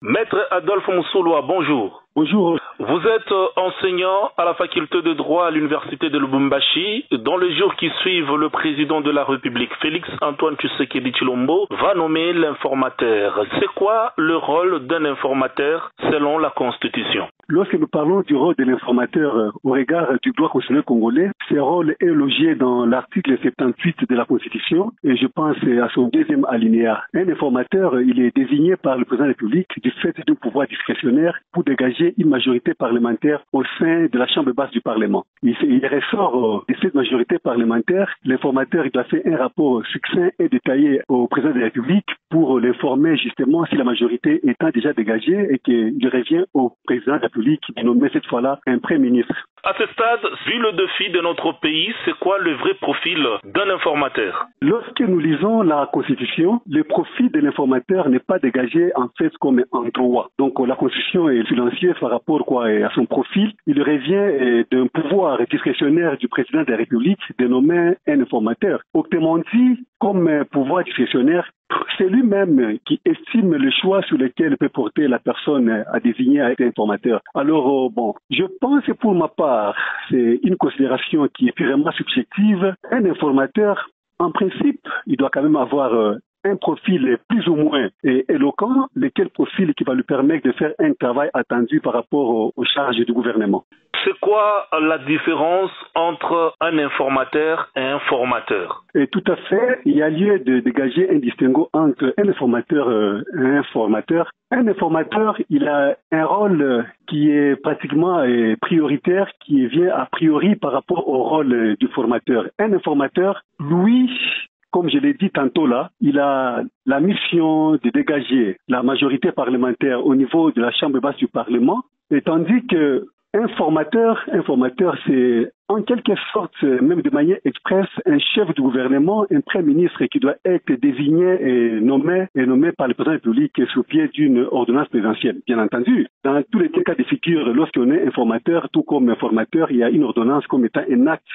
Maître Adolphe Moussouloua, bonjour. Bonjour. Vous êtes enseignant à la faculté de droit à l'université de Lubumbashi. Dans les jours qui suivent, le président de la République, Félix Antoine Tshisekedi Tshilombo, va nommer l'informateur. C'est quoi le rôle d'un informateur selon la Constitution? Lorsque nous parlons du rôle de l'informateur au regard du droit constitutionnel congolais, ce rôle est logé dans l'article 78 de la Constitution et je pense à son deuxième alinéa. Un informateur, il est désigné par le président de la République du fait d'un pouvoir discrétionnaire pour dégager une majorité parlementaire au sein de la Chambre basse du Parlement. Il ressort de cette majorité parlementaire, l'informateur doit faire un rapport succinct et détaillé au président de la République pour l'informer justement si la majorité étant déjà dégagée et qu'il revient au président de la République de nommer cette fois-là un premier ministre. À ce stade, vu le défi de notre pays, c'est quoi le vrai profil d'un informateur? Lorsque nous lisons la Constitution, le profil de l'informateur n'est pas dégagé en fait comme un droit. Donc la Constitution est silencieuse par rapport à son profil. Il revient d'un pouvoir discrétionnaire du président de la République de nommer un informateur. Autrement dit, comme pouvoir discrétionnaire, c'est lui-même qui estime le choix sur lequel peut porter la personne à désigner à être informateur. Alors, je pense pour ma part, c'est une considération qui est purement subjective. Un informateur, en principe, il doit quand même avoir un profil plus ou moins éloquent, lequel profil qui va lui permettre de faire un travail attendu par rapport aux charges du gouvernement. C'est quoi la différence entre un informateur et un formateur? Et tout à fait, il y a lieu de dégager un distinguo entre un informateur et un formateur. Un informateur, il a un rôle qui est pratiquement prioritaire, qui vient a priori par rapport au rôle du formateur. Un informateur, lui, comme je l'ai dit tantôt là, il a la mission de dégager la majorité parlementaire au niveau de la Chambre basse du Parlement, et tandis que un formateur, c'est en quelque sorte, même de manière expresse, un chef du gouvernement, un premier ministre qui doit être désigné et nommé par le président de la République sous pied d'une ordonnance présidentielle. Bien entendu, dans tous les cas de figure, lorsqu'on est informateur, tout comme informateur, il y a une ordonnance comme étant un acte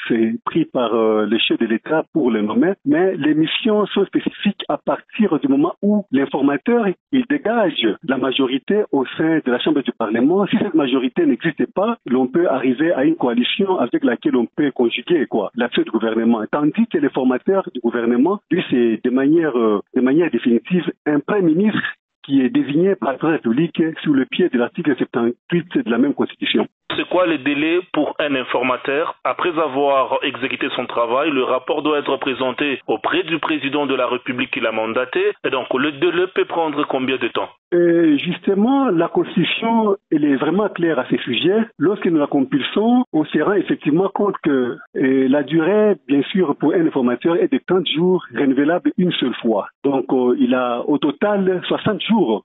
pris par le chef de l'État pour le nommer, mais les missions sont spécifiques à partir du moment où l'informateur, il dégage la majorité au sein de la Chambre du Parlement. Si cette majorité n'existe pas, l'on peut arriver à une coalition avec laquelle on peut conjuguer l'action du gouvernement. Tandis que les formateurs du gouvernement, lui, c'est de manière définitive un premier ministre qui est désigné par le président de la République sous le pied de l'article 78 de la même Constitution. C'est quoi les délais pour un informateur? Après avoir exécuté son travail, le rapport doit être présenté auprès du président de la République qui l'a mandaté. Et donc, le délai peut prendre combien de temps? Justement, la Constitution, elle est vraiment claire à ce sujet. Lorsque nous la compulsons, on se rend effectivement compte que la durée, bien sûr, pour un informateur est de 30 jours, renouvelable une seule fois. Donc, il a au total 60 jours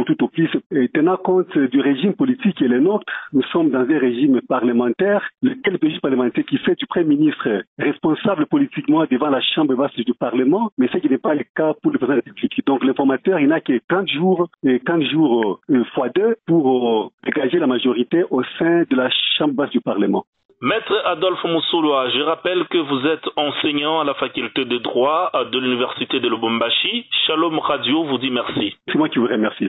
tout au plus. Et tenant compte du régime politique qui est le nôtre, nous sommes dans un régime parlementaire, lequel régime parlementaire qui fait du Premier ministre responsable politiquement devant la Chambre basse du Parlement, mais ce qui n'est pas le cas pour le président de la République. Donc, l'informateur, il n'a que 30 jours fois 2 pour dégager la majorité au sein de la Chambre basse du Parlement. Maître Adolphe Moussouloua, je rappelle que vous êtes enseignant à la faculté de droit de l'université de Lubumbashi. Shalom Radio vous dit merci. C'est moi qui vous remercie.